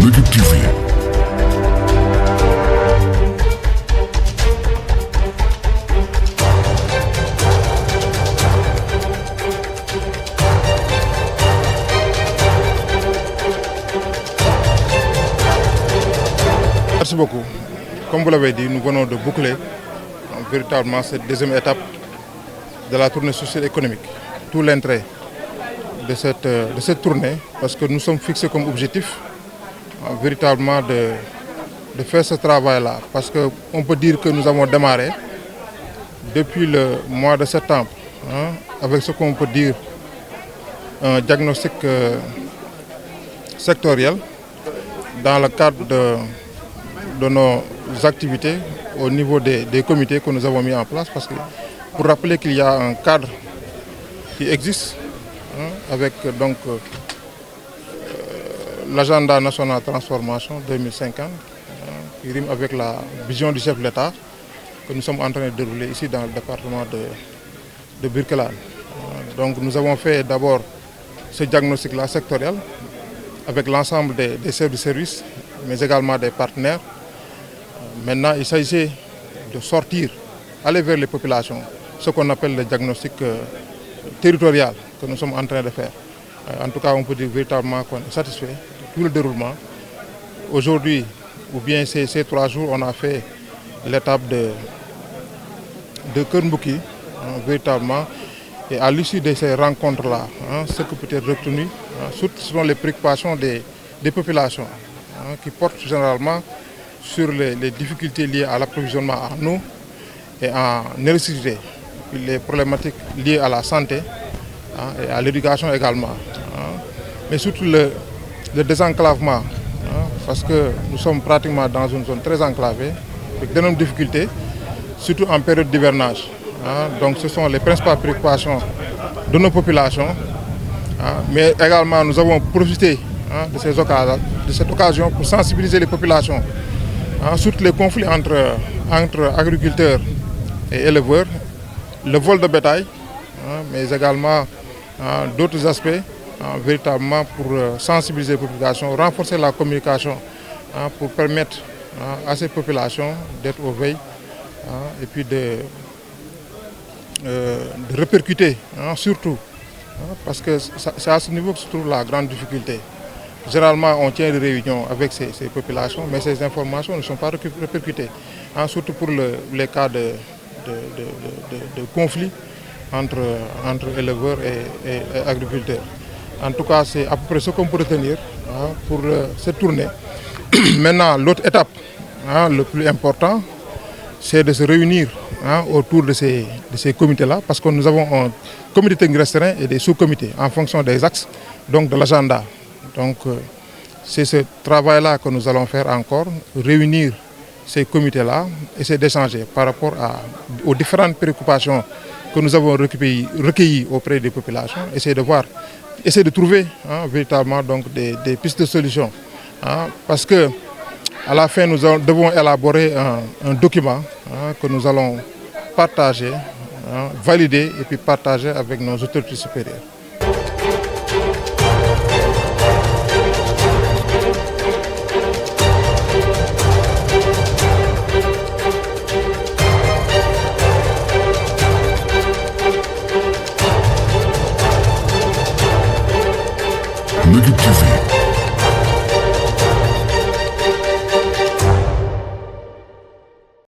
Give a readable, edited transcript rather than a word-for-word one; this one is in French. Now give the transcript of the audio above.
L'équipe TV. Merci beaucoup. Comme vous l'avez dit, nous venons de boucler véritablement cette deuxième étape de la tournée sociale économique. Tout l'intérêt de cette tournée, parce que nous sommes fixés comme objectif véritablement de faire ce travail-là. Parce qu'on peut dire que nous avons démarré depuis le mois de septembre, avec ce qu'on peut dire un diagnostic sectoriel dans le cadre de nos activités au niveau des comités que nous avons mis en place. Parce que pour rappeler qu'il y a un cadre qui existe avec donc l'agenda national de transformation 2050 qui rime avec la vision du chef de l'État que nous sommes en train de dérouler ici dans le département de Birkelane. Donc nous avons fait d'abord ce diagnostic-là sectoriel avec l'ensemble des chefs de service, mais également des partenaires. Maintenant, il s'agissait de sortir, aller vers les populations, ce qu'on appelle le diagnostic territorial que nous sommes en train de faire. En tout cas, on peut dire véritablement qu'on est satisfait de tout le déroulement. Aujourd'hui, ou bien ces 3 jours, on a fait l'étape de Kernbouki, véritablement. Et à l'issue de ces rencontres-là, ce que peut être retenu, surtout ce sont les préoccupations des populations qui portent généralement sur les difficultés liées à l'approvisionnement en eau et en électricité, les problématiques liées à la santé et à l'éducation également. Mais surtout le désenclavement, parce que nous sommes pratiquement dans une zone très enclavée, avec d'énormes difficultés, surtout en période d'hivernage. Donc ce sont les principales préoccupations de nos populations. Mais également nous avons profité de cette occasion pour sensibiliser les populations sur les conflits entre agriculteurs et éleveurs, le vol de bétail, mais également d'autres aspects, véritablement pour sensibiliser les populations, renforcer la communication pour permettre à ces populations d'être au veille et puis de répercuter surtout, parce que c'est à ce niveau que se trouve la grande difficulté. Généralement, on tient des réunions avec ces populations, mais ces informations ne sont pas répercutées, surtout pour les cas de conflits entre éleveurs et agriculteurs. En tout cas, c'est à peu près ce qu'on peut retenir pour cette tournée. Maintenant, l'autre étape, le plus important, c'est de se réunir autour de ces comités-là, parce que nous avons un comité technique restreint et des sous-comités en fonction des axes donc de l'agenda. Donc c'est ce travail-là que nous allons faire encore, réunir ces comités-là, essayer d'échanger par rapport aux différentes préoccupations que nous avons recueillies auprès des populations, essayer de trouver véritablement donc des pistes de solutions. Parce que à la fin, nous devons élaborer un document que nous allons partager, valider et puis partager avec nos autorités supérieures.